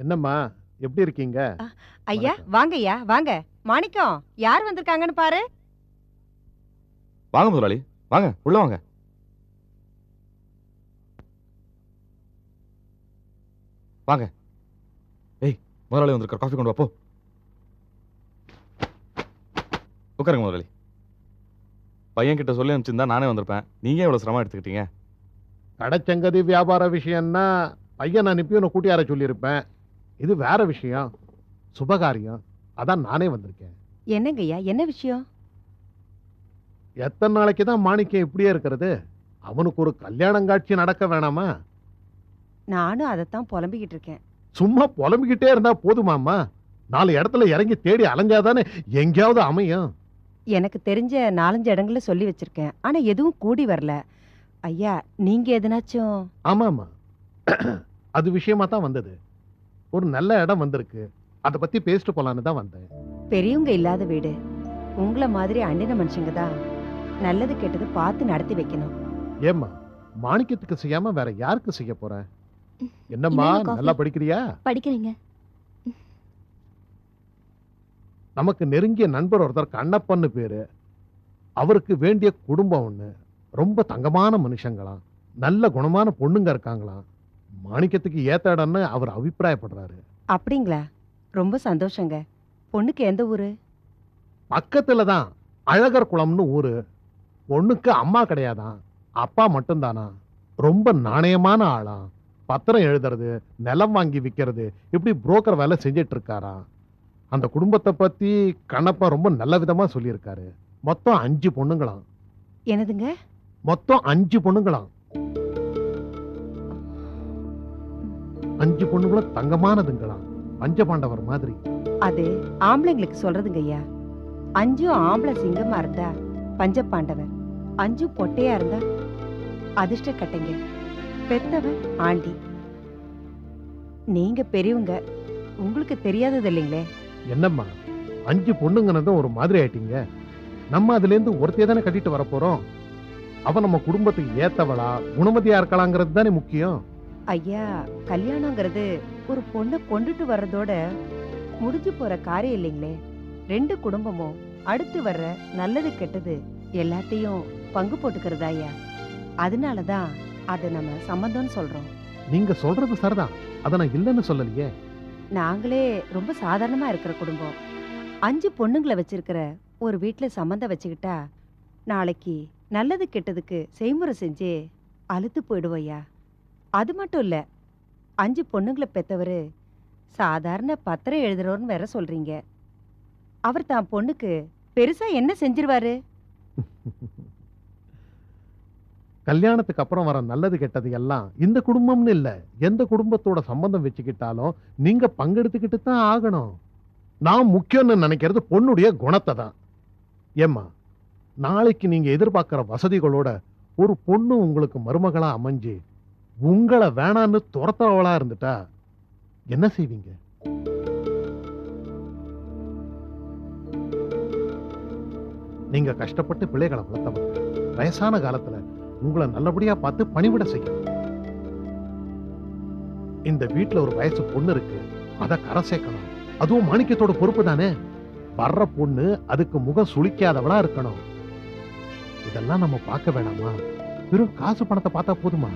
என்னம்மா, எப்படி இருக்கீங்க? அ, ஐயா வணக்கம். வாங்கய்யா வாங்க. மாணிக்கம் யார் வந்திருக்காங்கன்னு பாரு. வாங்க முதலாளி, வாங்க உள்ள வாங்க. வாங்க. ஏய், முதலாளி வந்திருக்கார், காஃபி கொண்டு வா போ. உட்காருங்க முதலாளி. பையன் கிட்ட சொல்லி அனுப்பிச்சிருந்தா நானே வந்திருப்பேன். நீங்க எவ்வளவு சிரமம் எடுத்துக்கிட்டீங்க? கடைச்சங்கதி வியாபார விஷயம்னா பையன் அனுப்பி உன்னை கூட்டியார சொல்லியிருப்பேன். இது வேற விஷயம், சுபகாரியம். அதான் நானே வந்திருக்கேன். என்னங்கய்யா என்ன விஷயம்? எத்தனை நாளைக்கு தான் மாணிக்கம் இப்படியே இருக்கிறது? அவனுக்கு ஒரு கல்யாணம் காட்சி நடக்க வேணாமா? நானும் அதைத்தான் புலம்பிக்கிட்டு இருக்கேன். சும்மா புலம்பிக்கிட்டே இருந்தா போதுமாம்மா? 4 இடத்துல இறங்கி தேடி அலைஞ்சாதானே எங்கேயாவது அமையும். எனக்கு தெரிஞ்ச 4-5 இடங்கள்ல சொல்லி வச்சிருக்கேன். ஆனா எதுவும் கூடி வரல. ஐயா நீங்க எதுனாச்சும்? ஆமாமா, அது விஷயமா தான் வந்தது. ஒரு நல்ல இடம் வந்திருக்கு, அதை பத்தி பேசிட்டு போலான்னு தான் வந்தேன். பெரியவங்க இல்லாத வீடு. உங்களை மாதிரி அண்டின மனுஷங்க தான் நல்லது கெட்டது பார்த்து நடத்தி வைக்கணும். ஏம்மா, மாணிக்கத்துக்கு செய்யாம வேற யாருக்கு செய்ய போற? என்னம்மா, இந்தாங்க காஃபி. நல்லா படிக்கிறியா? படிக்கிறீங்க. நமக்கு நெருங்கிய நண்பர் ஒருத்தர் கண்ணப்பன்னு பேரு. அவருக்கு வேண்டிய குடும்பம் ஒண்ணு. ரொம்ப தங்கமான மனுஷங்களாம், நல்ல குணமான பொண்ணுங்க இருக்காங்களாம். மாணிக்கத்துக்கு ஏத்த இடம்னு அவர் அபிப்பிராயப்படுறாரு. அப்படிங்களா? ரொம்ப சந்தோஷங்க. பொண்ணுக்கு எந்த ஊரு? பக்கத்துல தான் அழகர் குளம்னு ஊரு. பொண்ணுக்கு அம்மா கிடையாதான், அப்பா மட்டும்தானா. ரொம்ப நாணயமான ஆளாம். பத்திரம் எழுதுறது, நிலம் வாங்கி விற்கிறது, இப்படி புரோக்கர் வேலை செஞ்சிட்டு இருக்காராம். அந்த குடும்பத்தை பத்தி கண்ணப்பா ரொம்ப நல்ல விதமா சொல்லியிருக்காரு. மொத்தம் 5 பொண்ணுங்களாம். என்னதுங்க? மொத்தம் 5 பொண்ணுங்களாம். 5 பொண்ணுங்களும் தங்கமானதுங்களாம், பஞ்சபாண்டவர் மாதிரி. அது ஆம்பளைங்களுக்கு சொல்றதுங்க ஐயா. 5 ஆம்பளை சிங்கமா இருந்தா பஞ்சபாண்டவர், 5 பொட்டையா இருந்தா அதிர்ஷ்ட கட்டைங்க. பெத்தவன் ஆண்டி. நீங்க பெரியவங்க, உங்களுக்கு தெரியாதது இல்லைங்களே. என்னம்மா, 5 பொண்ணுங்கனதும் ஒரு மாதிரி ஆயிட்டீங்க. நம்ம அதுல இருந்து ஒருத்தைய தானே கட்டிட்டு வர போறோம். அவ நம்ம குடும்பத்துக்கு ஏத்தவளா, குணமதியா இருக்கலாங்கிறது தானே முக்கியம். ஐயா, கல்யாணங்கிறது ஒரு பொண்ணை கொண்டுட்டு வர்றதோட முடிஞ்சு போற காரியம் இல்லைங்களே. 2 குடும்பமும் அடுத்து வர்ற நல்லது கெட்டது எல்லாத்தையும் பங்கு போட்டுக்கிறதா ஐயா. அதனாலதான் அதை நம்ம சம்பந்தம்னு சொல்றோம். நீங்க சொல்றது சரிதான், அத நான் இல்லைன்னு சொல்லலையே. நாங்களே ரொம்ப சாதாரணமா இருக்கிற குடும்பம். 5 பொண்ணுங்களை வச்சிருக்கிற ஒரு வீட்டுல சம்மந்தம் வச்சுக்கிட்டா நாளைக்கு நல்லது கெட்டதுக்கு செய்முறை செஞ்சே அலுத்து போயிடுவோய்யா. அது மட்டும் இல்ல, 5 பொண்ணுங்களை பெத்தவரு சாதாரண பத்திரம் எழுதுறோன்னு வேற சொல்றீங்க. அவர் தான் பொண்ணுக்கு பெருசா என்ன செஞ்சிருவாரு? கல்யாணத்துக்கு அப்புறம் வர நல்லது கெட்டது எல்லாம் இந்த குடும்பம்னு இல்ல, எந்த குடும்பத்தோட சம்பந்தம் வச்சுக்கிட்டாலும் நீங்க பங்கெடுத்துக்கிட்டு தான் ஆகணும். நான் முக்கியம்னு நினைக்கிறது பொண்ணுடைய குணத்தை தான். ஏம்மா, நாளைக்கு நீங்க எதிர்பார்க்கிற வசதிகளோட ஒரு பொண்ணு உங்களுக்கு மருமகளா அமைஞ்சு உங்களை வேணான்னு துரத்துறவளா இருந்துட்டா என்ன செய்வீங்க? நீங்க கஷ்டப்பட்டு பிள்ளைகளை வளர்த்தவங்க, வயசான காலத்துல உங்களை நல்லபடியா பார்த்து பணிவிட செய்யணும். இந்த வீட்டுல ஒரு வயசு பொண்ணு இருக்கு, அத கரை சேர்க்கணும். அதுவும் மாணிக்கத்தோட பொறுப்பு தானே. வர்ற பொண்ணு அதுக்கு முகம் சுளிக்காதவளா இருக்கணும். இதெல்லாம் நம்ம பார்க்க வேணாமா? வெறும் காசு பணத்தை பார்த்தா போதுமா?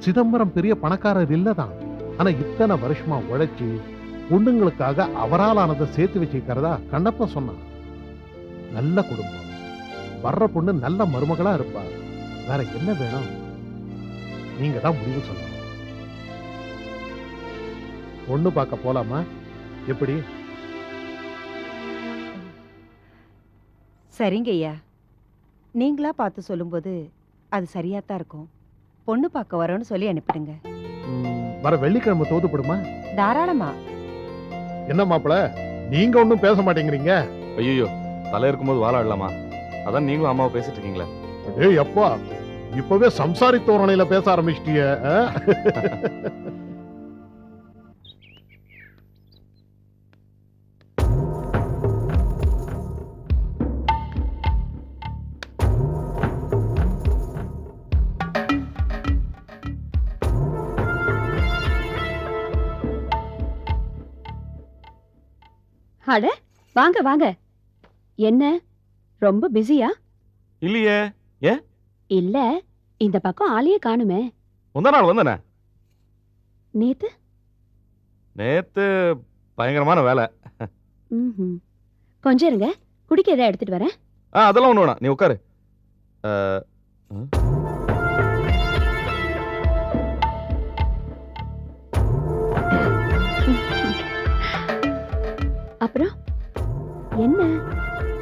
சிதம்பரம் பெரிய பணக்காரர் இல்லதான், ஆனா இத்தனை வருஷமா உழைச்சி பொண்ணுங்களுக்காக அவரால் ஆனதை சேர்த்து வச்சுக்கிறதா கண்ணப்ப சொன்னான். நல்ல குடும்பம், வர்ற பொண்ணு நல்ல மருமகளா இருப்பா. வேற என்ன வேணும்? நீங்க தான் முடிவு சொல்லணும். பொண்ணு பார்க்க போலாமா? எப்படி? சரிங்க ஐயா, நீங்களா பார்த்து சொல்லும்போது அது சரியாத்தான் இருக்கும். பொண்ணு பார்க்க வரோன்னு சொல்லி அனுப்பிடுங்க. வர வெள்ளிக்கிழமை தோதுப்படுமா? தாராளமா. என்ன மாப்பிள, நீங்க ஒண்ணும் பேச மாட்டேங்கிறீங்க? ஐயோ, தலை இருக்கும்போது வாழாடலாமா? அதான் நீங்களும் அம்மாவை பேசிட்டு இருக்கீங்களே. ஏய் அப்பா, இப்பவே சம்சாரி தோரணையில பேச ஆரம்பிச்சிட்டிய. அட வாங்க வாங்க. என்ன ரொம்ப பிஸியா? இல்லையே. இல்ல, இந்த பக்கம் ஆளையே காணுமே. முந்தா நாள் வந்தனே. நேத்து? நேத்து பயங்கரமான வேலை. ம்ஹும். கொஞ்சம் இருங்க, குடிக்க ஏதாவது எடுத்துட்டு வரேன். அதெல்லாம் ஒண்ணு வேணாம், நீ உட்காரு. அப்புறம் என்ன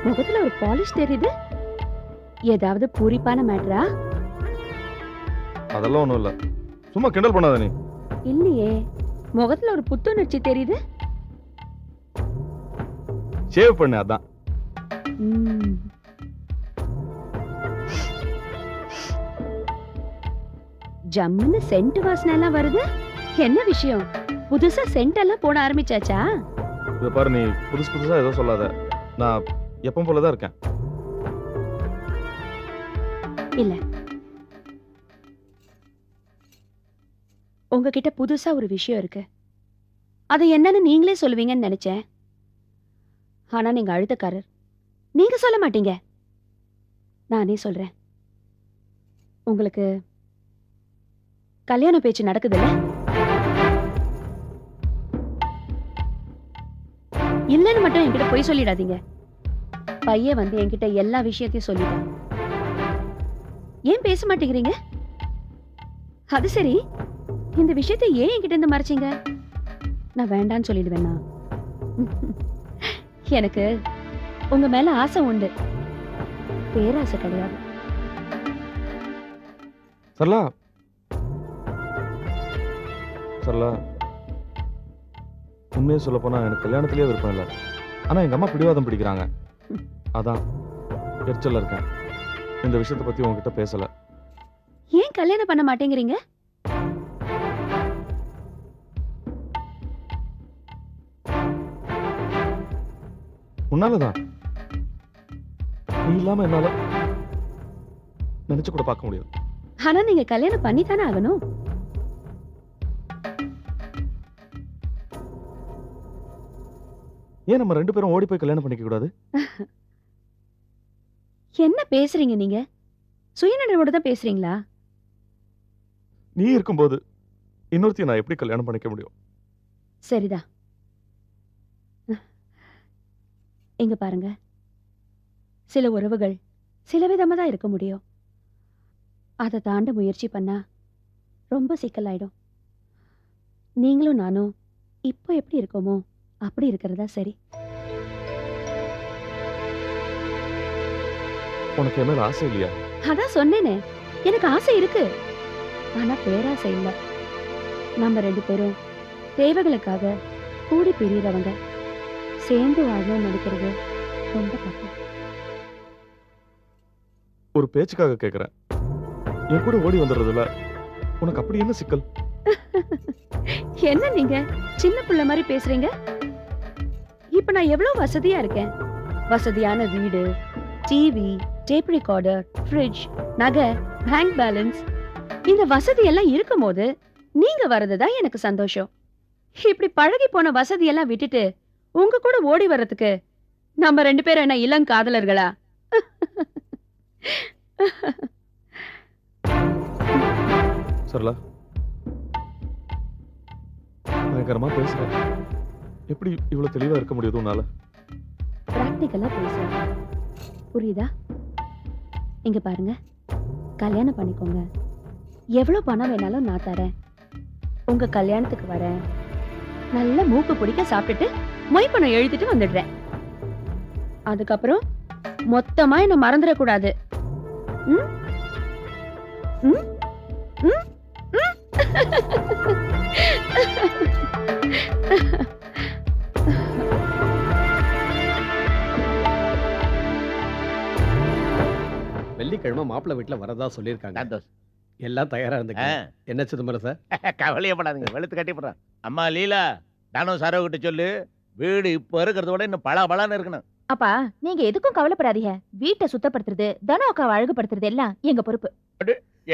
முகத்துல ஒரு பாலிஷ் தெரியுது? ஏதாவது பூரிப்பான மேட்டரா? அதெல்லாம் ஒண்ணும் இல்ல, சும்மா கிண்டல் பண்ணாத நீ. இல்லையே, முகத்துல ஒரு புத்துணர்ச்சி தெரியுது. ஷேவ் பண்ணு, அதான். ம். ஜம்முன்னு சென்ட் வாசனை எல்லாம் வருது. என்ன விஷயம்? புதுசா சென்ட் எல்லாம் போட ஆரம்பிச்சாச்சா? இத பாரு, நீ புதுசு புதுசா ஏதோ சொல்லாத. நான் எப்பவும் போலதான் இருக்கேன். இல்ல, உங்ககிட்ட புதுசா ஒரு விஷயம் இருக்கு. அது என்னன்னு நீங்களே சொல்லுவீங்கன்னு நினைச்சேன். ஆனா நீங்க அழுத்தக்காரர், நீங்க சொல்ல மாட்டீங்க. நானே சொல்றேன். உங்களுக்கு கல்யாண பேச்சு நடக்குதுல்ல? இல்லன்னு மட்டும் என்கிட்ட போய் சொல்லிடாதீங்க. பையன் வந்து என்கிட்ட எல்லா விஷயத்தையும் சொல்லிட்டான். ஏன் பேச மாட்டேங்கிறீங்க? அது சரி, இந்த விஷயத்தை ஏன் என்கிட்ட இருந்து மறைச்சீங்க? நான் வேண்டான்னு சொல்லிடுவேனா? எனக்கு உங்க மேல ஆசை உண்டு, பேராசை கிடையாது. சரளா, சரளா, உண்மையை சொல்ல போனா எனக்கு கல்யாணத்திலேயே விருப்பம் இல்லை. ஆனா எங்க அம்மா பிடிவாதம் பிடிக்கிறாங்க. அதான் எரிச்சல்ல இருக்கேன். இந்த விஷயத்தை பத்தி உங்ககிட்ட பேசல. ஏன் கல்யாணம் பண்ண மாட்டேங்கிறீங்க? உன்னாலதான். நீ இல்லாம என்னால நினைச்சு கூட பார்க்க முடியாது. ஆனா நீங்க கல்யாணம் பண்ணித்தானே ஆகணும். ஏன் நம்ம 2 பேரும் ஓடி போய் கல்யாணம் பண்ணிக்க கூடாது? என்ன பேசுறீங்க நீங்க? சுயநலவோட தான் பேசுறீங்களா? நீ இருக்கும்போது இன்னொருத்தையும் நான் எப்படி கல்யாணம் பண்ணிக்க முடியும்? சரிதா. இங்க பாருங்க, சில உறவுகள் சில விதமா தான் இருக்க முடியும். அதை தாண்ட முயற்சி பண்ணா ரொம்ப சிக்கலாயிடும். நீங்களும் நானும் இப்போ எப்படி இருக்கோமோ அப்படி இருக்கிறதா சரி. உனக்கு என்ன ஆசை இல்லையா? அதான் சொன்னேனே, எனக்கு ஆசை இருக்கு, ஆனா பேராசை இல்ல. நம்ம 2 பேரும் தேவைகளுக்காக கூடி பிரியறவங்க. சேர்ந்து வாழணும்னு நினைக்கிறது ரொம்ப தப்பு. ஒரு பேச்சுக்காக கேக்குறேன். என் கூட ஓடி வந்துடுறதுல உனக்கு அப்படி என்ன சிக்கல்? என்ன நீங்க சின்ன பிள்ளை மாதிரி பேசுறீங்க? இப்ப நான் எவ்வளவு வசதியா இருக்கேன். வசதியான வீடு, டிவி, டேப் ரெக்கார்டர், ஃப்ரிட்ஜ், நகை, பேங்க் பேலன்ஸ். இந்த வசதி எல்லாம் இருக்கும் போது நீங்க வர்றதுதான் எனக்கு சந்தோஷம். இப்படி பழகி போன வசதி எல்லாம் விட்டுட்டு உங்க கூட ஓடி வர்றதுக்கு நம்ம 2 பேரும் என்ன இளங்காதலர்களா? சரளா, பயங்கரமா பேசுற. எப்படி இவ்வளவு தெளிவா இருக்க முடியுது உன்னால? பிராக்டிக்கலா பேசுறேன், புரியுதா? இங்க பாருங்க, கல்யாணம் பண்ணிக்கோங்க. எவ்வளவு பணம் வேணாலும் நான் தரேன். உங்க கல்யாணத்துக்கு வரேன். நல்ல மூக்கு பிடிக்க சாப்பிட்டுட்டு மொய் பணம் எழுதிட்டு வந்துடுறேன். அதுக்கப்புறம் மொத்தமா என்ன மறந்துடக்கூடாது. ம்? ம்? ம்? ம்? வெள்ளிக்கிழமை மாப்பிள்ளை வீட்டுல வரதா சொல்லியிருக்காங்க. சந்தோஷ். எல்லாம் தயாரா இருந்துங்க. என்ன சிதம்பரம் சார்? கவலையப்படாதுங்க, வெளுத்து கட்டி போடுறேன். அம்மா லீலா, தானும் சரவு கிட்ட சொல்லு, வீடு இப்ப இருக்கிறத விட இன்னும் பலான்னு இருக்கணும். அப்பா, நீங்க எதுக்கும் கவலைப்படாதீங்க. வீட்டை சுத்தப்படுத்துறது, தனம் அக்காவை அழகுபடுத்துறது எல்லாம் எங்க பொறுப்பு.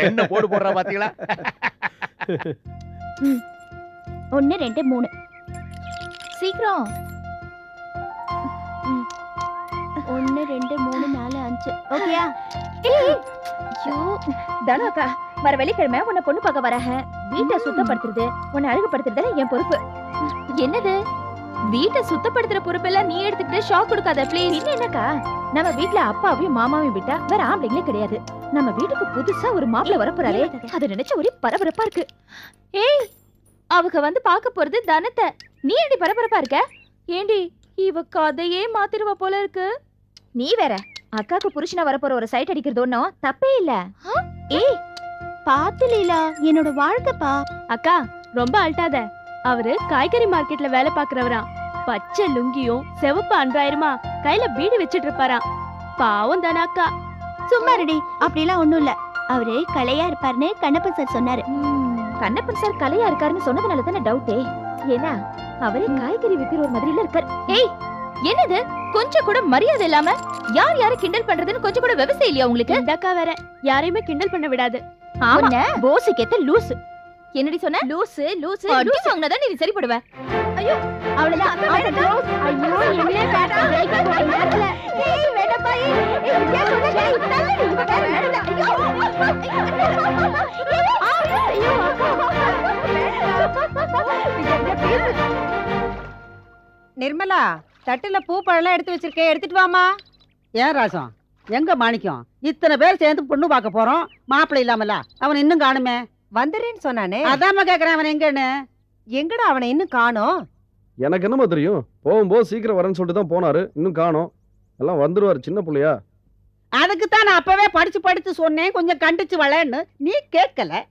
என்ன போடு போடுறா பாத்தீங்களா? 1 2 3 சீக்கிரம். 2 3 4 5 ஓகேயா? ஐயோ தனு அக்கா, வர வெள்ளிக்கிழமை உன்னை பொண்ணு பார்க்க வரேன். வீட்டை சுத்தப்படுத்துறது, உன்னை அழகுபடுத்துறது என் பொறுப்பு. என்னது? வீட்டை சுத்தப்படுத்துற பொறுப்பெல்லாம் நீ எடுத்துக்கிட்டு ஷாக் கொடுக்காத ப்ளீஸ். இன்னும் என்னக்கா, நம்ம வீட்ல அப்பாவையும் மாமாவையும் விட்டா வேற ஆம்பளைங்களே கிடையாது. நம்ம வீட்டுக்கு புதுசா ஒரு மாப்பிள்ளை வரப்போறாரே, அதை நினைச்ச ஒரே பரபரப்பா இருக்கு. ஏய், அவங்க வந்து பார்க்க போறது தனத்தை. நீ ஏண்டி பரபரப்பா இருக்க? ஏண்டி இவ கதையே மாத்திருவ போல இருக்கு. நீ வேற அக்காக்கு புருஷனா வரப்போற ஒரு சைட் அடிக்கிறது ஒன்னும் தப்பே இல்ல. ஏய் பாத்து லீலா, என்னோட வாழ்க்கைப்பா. அக்கா ரொம்ப அல்ட்டாத. அவரு காய்கறி மார்க்கெட்ல வேலை பாக்குறவராம். பச்சை லுங்கியும் சிவப்பு அன்றாயிரமா கையில பீடி வச்சிட்டு இருப்பாராம். பாவம் தானே அக்கா. சும்மா ரெடி, அப்படிலாம் ஒண்ணும் இல்ல. அவரு கலையா இருப்பாருன்னு கண்ணப்பன் சார் சொன்னாரு. கண்ணப்பன் சார் கலையா இருக்காருன்னு சொன்னதுனால தானே டவுட்டே. ஏன்னா அவரே காய்கறி விக்கிற ஒரு மாதிரில இருக்காரு. ஏய் என்னது, கொஞ்சம் கூட மரியாதை இல்லாம யார் யாரை கிண்டல் பண்றதுன்னு கொஞ்சம் கூட விவசாயம் இல்லையா உங்களுக்கு? இந்த அக்கா வேற யாரையுமே கிண்டல் பண்ண விடாது. ஆமா, போசிக்கேத்த லூசு. என்னடி சொன்ன? லூசு லூசு அடி வாங்குனதா நீ சரிப்படுவ. ஐயோ அவ்வளவுதான். ஐயோ எங்களே பேட்டா பிரேக் போற நேரத்துல ஏய் வேடப்பா ஏய் வித்யா சொன்னா கேளு தள்ளு இவ வேற நடுவுல. நிர்மலா, தட்டுல பூ பழம் எடுத்து வச்சிருக்கேன், எடுத்துட்டு வாமா. ஏன் ராசம், எங்க மாணிக்கம்? இத்தனை பேர் சேர்ந்து பொண்ணு பார்க்க போறோம், மாப்பிள்ளை இல்லாமல அவன் இன்னும் காணுமே. வந்துடுறேன்னு சொன்னானே, அதாம கேக்குறேன் அவன் எங்கன்னு. எங்கடா அவனை இன்னும் காணோம்? எனக்கு என்னமோ தெரியும், போகும்போது சீக்கிரம் வரேன்னு சொல்லிட்டு தான் போனாரு, இன்னும் காணோம். எல்லாம் வந்துருவாரு, சின்ன பிள்ளையா. அதுக்குத்தான் நான் அப்பவே படிச்சு படிச்சு சொன்னேன், கொஞ்சம் கண்டிச்சு வளன்னு. நீ கேட்கல.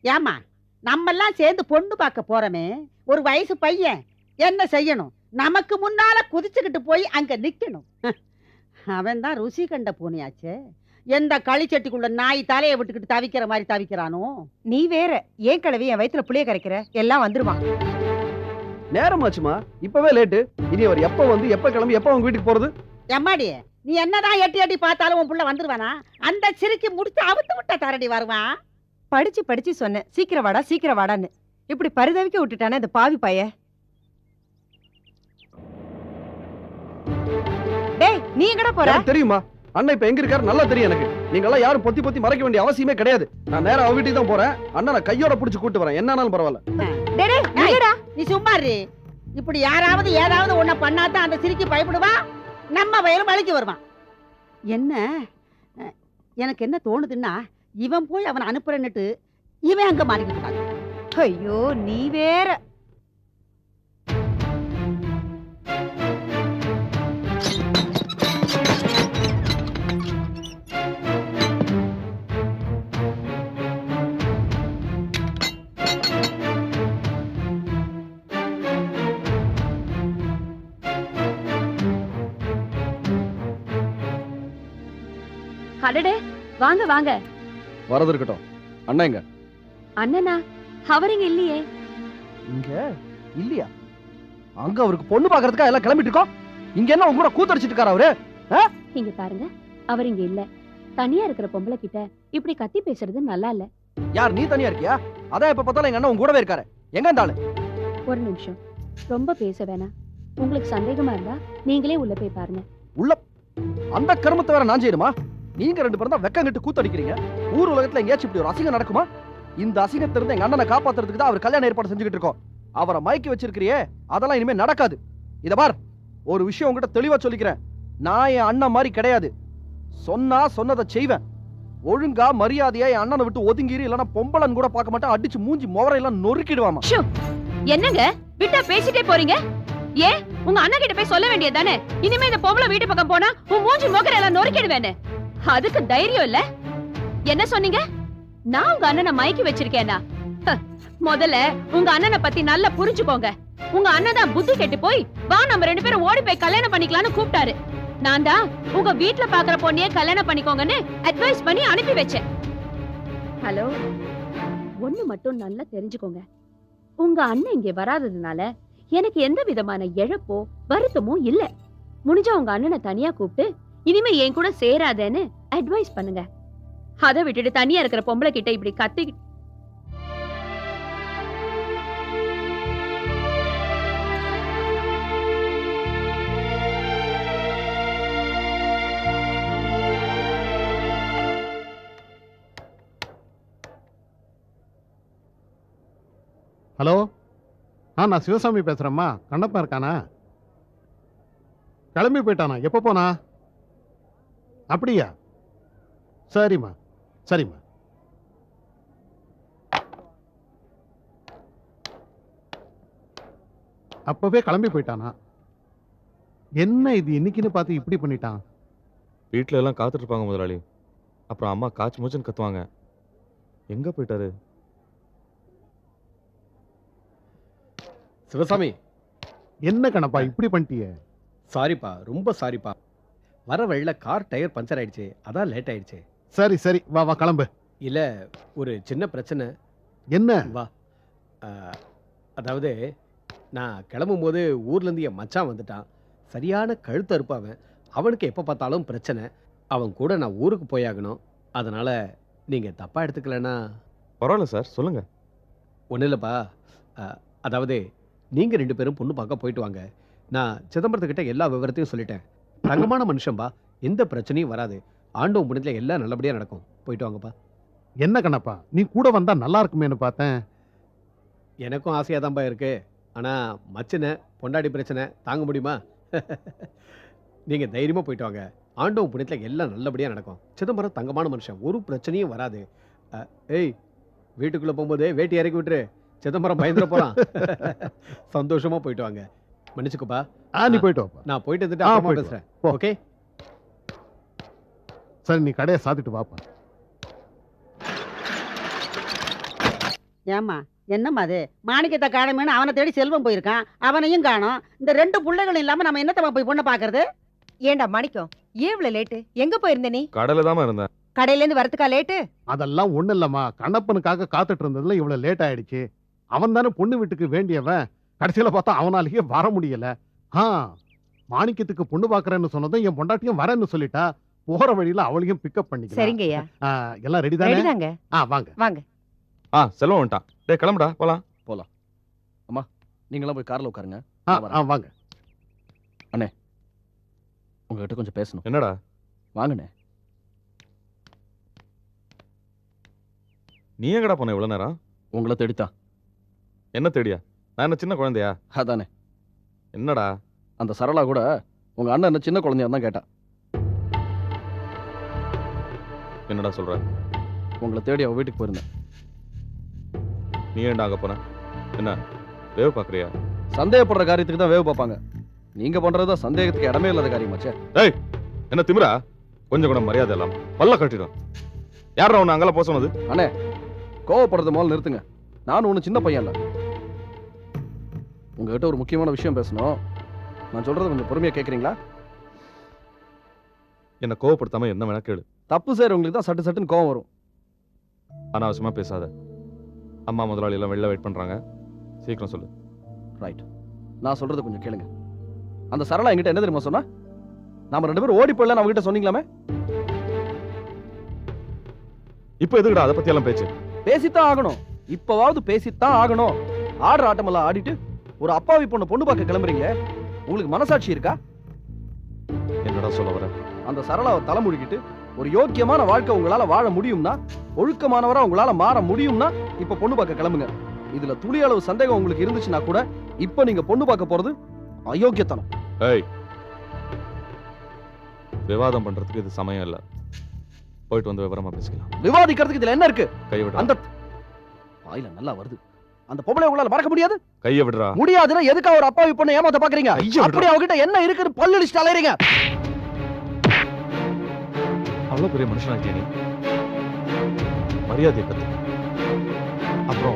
ஏமா, நம்ம எல்லாம் சேர்ந்து பொண்ணு பார்க்க போறோமே, ஒரு வயசு பையன் என்ன செய்யணும்? நமக்கு முன்னால குதிச்சுக்கிட்டு போய் அங்க நிக்கணும். அவன் தான் ருசி கண்ட பூனியாச்சே. எந்த களிச்சட்டிக்குள்ள நாய் தலையை விட்டுக்கிட்டு தவிக்கிற மாதிரி தவிக்கிறானோ. நீ வேற ஏன் கிழவி என் வயித்துல புளிய கரைக்கிற? எல்லாம் வந்துருவான். நேரமாச்சுமா, இப்பவே லேட்டு. இனி அவர் எப்ப வந்து எப்ப கிளம்பி எப்ப உங்க வீட்டுக்கு போறது? எம்மாடி, நீ என்னதான் எட்டி எட்டி பார்த்தாலும் உன் புள்ள வந்துருவானா? அந்த சிரிக்கி முடிச்சு அவுத்து விட்டா தரடி வருவான். படிச்சு படிச்சு சொன்னேன் சீக்கிரம் வாடா சீக்கிரம் வாடான்னு. இப்படி பரிதவிக்க விட்டுட்டானே இந்த பாவி பைய. டேய், நீ எங்கடா போற? தெரியுமா, அண்ணன் இப்ப எங்க இருக்காரு நல்லா தெரியும் எனக்கு. நீங்க எல்லாம் யாரும் பொத்தி பொத்தி மறைக்க வேண்டிய அவசியமே கிடையாது. நான் நேரா அவ வீட்டுக்கு தான் போறேன். அண்ணனை கையோட புடிச்சு கூட்டு வரேன், என்னன்னாலும் பரவாயில்ல. நீ சும்மா இரு. இப்படி யாராவது ஏதாவது ஒண்ண பண்ணாதான் அந்த சிரிக்கி பயப்படுவா, நம்ம வயலும் வலிக்கு வருவான். என்ன எனக்கு என்ன தோணுதுன்னா, இவன் போய் அவனை அனுப்புறன்னுட்டு இவன் அங்க மாறிக்கிட்டான். ஐயோ நீ வேற. அடடே, வாங்க வாங்க. வரது இருக்கட்டும். அண்ணா எங்க? அண்ணனா? அவர் இங்க இல்லையே. இங்க இல்லையா? அங்க அவருக்கு பொண்ணு பாக்குறதுக்கா எல்லாம் கிளம்பிட்டு இருக்கோம். இங்க என்ன உங்க கூட கூத்தடிச்சிட்டு இருக்காரு அவரு? இங்க பாருங்க, அவர் இங்க இல்ல. தனியா இருக்கிற பொம்பளை கிட்ட இப்படி கத்தி பேசுறது நல்லா இல்ல. யார் நீ தனியா இருக்கியா? அதான் இப்ப பார்த்தாலும் எங்க அண்ணன் உங்க கூடவே இருக்காரு. எங்க அந்த ஆளு? ஒரு நிமிஷம், ரொம்ப பேச வேணாம். உங்களுக்கு சந்தேகமா இருந்தா நீங்களே உள்ள போய் பாருங்க. உள்ள அந்த கர்மத்தை வேற நான் செய்யணுமா? நீங்க ரெண்டு பேரும் தான் வெக்கங்கிட்டு கூத்தடிக்கிறீங்க. ஊர் உலகத்துல எங்கேயாச்சும் இப்படி ஒரு அசிங்கம் நடக்குமா? இந்த அசிங்கத்துல இருந்து எங்க அண்ணனை காப்பாத்துறதுக்கு தான் அவர் கல்யாண ஏற்பாடு செஞ்சுக்கிட்டு இருக்கோம். அவரை மயக்கி வச்சிருக்கிறியே, அதெல்லாம் இனிமே நடக்காது. இத பார், ஒரு விஷயம் உங்ககிட்ட தெளிவா சொல்லிக்கிறேன். நான் என் அண்ணன் மாதிரி கிடையாது. சொன்னா சொன்னதை செய்வேன். ஒழுங்கா மரியாதையா என் அண்ணனை விட்டு ஒதுங்கிரு, இல்லைன்னா பொம்பளன் கூட பார்க்க மாட்டேன். அடிச்சு மூஞ்சி முவரையெல்லாம் நொறுக்கிடுவாமா. என்னங்க விட்டா பேசிட்டே போறீங்க? ஏன் உங்க அண்ணன் கிட்ட போய் சொல்ல வேண்டியது தானே? இனிமே இந்த பொம்பளை வீட்டு பக்கம் போனா உன் மூஞ்சி முகரெல்லாம் நொறுக்கிடுவேன்னு. அதுக்கு தைரியம் இல்ல? என்ன சொன்னீங்க? நான் உங்க அண்ணனை மயக்கி வச்சிருக்கேனா? முதல்ல உங்க அண்ணனை பத்தி நல்லா புரிஞ்சுக்கோங்க. உங்க அண்ணன் தான் புத்தி கெட்டு போய் வா நம்ம ரெண்டு பேரும் ஓடி போய் கல்யாணம் பண்ணிக்கலாம்னு கூப்பிட்டாரு. நான் தான் உங்க வீட்டுல பாக்குற பொண்ணையே கல்யாணம் பண்ணிக்கோங்கன்னு அட்வைஸ் பண்ணி அனுப்பி வச்சேன். ஹலோ, ஒண்ணு மட்டும் நல்லா தெரிஞ்சுக்கோங்க. உங்க அண்ணன் இங்க வராததுனால எனக்கு எந்த விதமான இழப்போ வருத்தமோ இல்ல. முடிஞ்சா உங்க அண்ணனை தனியா கூப்பிட்டு இனிமே என் கூட சேராதேன்னு அட்வைஸ் பண்ணுங்க. அதை விட்டுட்டு தனியா இருக்கிற பொம்பளை கிட்ட இப்படி கத்தி. ஹலோ நான் சிவசாமி பேசுறேம்மா. கண்ணப்பா இருக்கானா? கிளம்பி போயிட்டானா? எப்போ போனா? அப்படியா? சரிம்மா சரிம்மா. அப்பவே கிளம்பி போயிட்டானா? என்ன இது இன்னைக்குன்னு பார்த்து இப்படி பண்ணிட்டான்? வீட்டில் எல்லாம் காத்துட்டு இருப்பாங்க முதலாளி. அப்புறம் அம்மா காய்ச்சி மூச்சுன்னு கத்துவாங்க. எங்க போயிட்டாரு? சிவசாமி, என்ன கணப்பா இப்படி பண்ணிட்டியே? சாரிப்பா, ரொம்ப சாரிப்பா. வர வழியில கார் டயர் பஞ்சர் ஆயிடுச்சு, அதான் லேட் ஆயிடுச்சு. சரி சரி, வா வா கிளம்பு. இல்ல, ஒரு சின்ன பிரச்சனை. என்ன? வா. அதாவது நான் கிளம்பும் போது ஊர்ல இருந்து என் மச்சான் வந்துட்டான். சரியான கழுத்து அறுப்பாவன். அவனுக்கு எப்ப பார்த்தாலும் பிரச்சனை. அவன் கூட நான் ஊருக்கு போயாகணும். அதனால நீங்க தப்பா எடுத்துக்கலன்னா. பரவாயில்ல சார், சொல்லுங்க. ஒன்றும் இல்லைப்பா. அதாவது நீங்க 2 பேரும் பொண்ணு பார்க்க போயிட்டு வாங்க. நான் சிதம்பரத்துக்கிட்ட எல்லா விவரத்தையும் சொல்லிட்டேன். தங்கமான மனுஷன்பா, எந்த பிரச்சனையும் வராது. ஆண்டவன் புண்ணியத்துல எல்லாம் நல்லபடியா நடக்கும். போயிட்டு வாங்கப்பா. என்ன கண்ணப்பா, நீ கூட வந்தா நல்லா இருக்குமேன்னு பார்த்தேன். எனக்கும் ஆசையா தான்ப்பா இருக்கு. ஆனா மச்சனை பொண்டாடி பிரச்சனை தாங்க முடியுமா? நீங்க தைரியமா போயிட்டு வாங்க. ஆண்டவன் புண்ணியத்துல எல்லாம் நல்லபடியா நடக்கும். சிதம்பரம் தங்கமான மனுஷன், ஒரு பிரச்சனையும் வராது. ஏய், வீட்டுக்குள்ள போகும்போது வேட்டி இறக்கி விட்டுரு. சிதம்பரம் பயந்துட போறான். சந்தோஷமா போயிட்டு வாங்க. மன்னிச்சுக்கப்பா. நீ போயிட்டு வாப்பா. நான் போயிட்டு வந்துட்டு அப்புறமா பேசுறேன். ஓகே? சரி, நீ கடையை சாத்திட்டு வாப்பா. ஏம்மா என்னம்மா அது? மாணிக்கத்தை காணமேனு அவனை தேடி செல்வம் போயிருக்கான், அவனையும் காணோம். இந்த 2 பிள்ளைகளும் இல்லாம நம்ம என்னத்தம்மா போய் பொண்ணை பாக்குறது? ஏண்டா மாணிக்கம், ஏன் இவ்வளவு லேட்டு? எங்க போயிருந்த நீ? கடையில தான் இருந்தேன். கடையில இருந்து வரதுக்கா லேட்டு? அதெல்லாம் ஒண்ணு இல்லம்மா, கண்ணப்பனுக்காக காத்துட்டு இருந்ததுல இவ்வளவு லேட் ஆயிடுச்சு. அவன் தானே பொண்ணு வீட்டுக்கு வேண்டியவன். கடைசியில பார்த்தா அவனாலேயே வர முடியல. மாணிக்கத்துக்கு பொண்ணு பாக்குறேன்னு சொன்னதும் என் பொண்டாட்டியும் வரேன்னு சொல்லிட்டா. போற வழியில அவளையும் பிக்கப் பண்ணிக்கலாம். சரிங்கய்யா. எல்லாம் ரெடி தானே? ரெடிதாங்க. வாங்க வாங்க. செல்வம் வந்துட்டான். டேய் கிளம்புடா, போலாம். போலாம். அம்மா, நீங்களாம் போய் கார்ல உட்காருங்க. வாங்க. அண்ணே, உங்ககிட்ட கொஞ்சம் பேசணும். என்னடா? வாங்கண்ணே. நீ எங்கடா போன இவ்வளவு நேரம்? உங்களை தேடித்தான். என்ன தேடியா? நான் என்ன சின்ன குழந்தையா? அதானே. என்னடா? அந்த சரளா கூட உங்க அண்ணன் என்ன சின்ன குழந்தையா தான் கேட்டா. என்னடா சொல்ற? உங்களை தேடி அவ வீட்டுக்கு போயிருந்தேன். நீ ஏன்டா அங்க போன? என்ன வேவு பாக்குறியா? சந்தேகப்படுற காரியத்துக்கு தான் வேவு பார்ப்பாங்க. நீங்க பண்றதுதான் சந்தேகத்துக்கு இடமே இல்லாத காரியமாச்சே. ஏய், என்ன திமிரா? கொஞ்சம் கூட மரியாதை எல்லாம் பல்ல கட்டிடும். யாரா உன்னை அங்கெல்லாம் போக சொன்னது? அண்ணே, கோவப்படுறத முதல்ல நிறுத்துங்க. நானும் ஒன்றும் சின்ன பையன் இல்ல. உங்ககிட்ட ஒரு முக்கியமான விஷயம் பேசணும். நான் சொல்றது கொஞ்சம் பொறுமையா கேட்குறீங்களா? என்ன கோவப்படுத்தாம என்ன வேணா கேளு. தப்பு சார், உங்களுக்கு தான் சட்டு சட்டுன்னு கோவம் வரும். அனாவசியமா பேசாத. அம்மா முதலாளி எல்லாம் வெளில வெயிட் பண்றாங்க. சீக்கிரம் சொல்லு. ரைட், நான் சொல்றது கொஞ்சம் கேளுங்க. அந்த சரளா என்கிட்ட என்ன தெரியுமா சொன்னா? நாம 2 பேரும் ஓடி போயிடலாம் நம்ம கிட்ட சொன்னீங்களாமே. இப்ப எதுக்குடா அதை பத்தி எல்லாம் பேச்சு? பேசித்தான் ஆகணும். இப்பவாவது பேசித்தான் ஆகணும். ஆடுற ஆட்டமெல்லாம் ஆடிட்டு ஒரு அப்பாவி பொண்ணு பார்க்க கிளம்புறீங்களே, உங்களுக்கு மனசாட்சி இருக்கா? என்னடா சொல்ல வர? அந்த சரளாவை தலைமுடிக்கிட்டு ஒரு யோக்கியமான வாழ்க்கை உங்களால வாழ முடியும்னா, ஒழுக்கமானவரா உங்களால மாற முடியும்னா இப்ப பொண்ணு பார்க்க கிளம்புங்க. இதுல துளி அளவு சந்தேகம் உங்களுக்கு இருந்துச்சுன்னா கூட இப்ப நீங்க பொண்ணு பார்க்க போறது அயோக்கியத்தனம். ஏய், விவாதம் பண்றதுக்கு இது சமயம் இல்ல. போயிட்டு வந்து விவரமா பேசிக்கலாம். விவாதிக்கிறதுக்கு இதுல என்ன இருக்கு? கைவிட. அந்த வாயில நல்லா வருது. அந்த பொம்பளை உங்களால மறக்க முடியாது? கைய விடுறா. முடியாதுன்னா எதுக்கு ஒரு அப்பாவி பொண்ணை ஏமாத்த பாக்குறீங்க? கைய விடுறா. அப்படி அவகிட்ட என்ன இருக்குன்னு பல்லு அடிச்சுட்டு அலையறீங்க. அவ்வளவு பெரிய மனுஷனாக்கிய நீ மரியாதை கத்து. அப்புறம்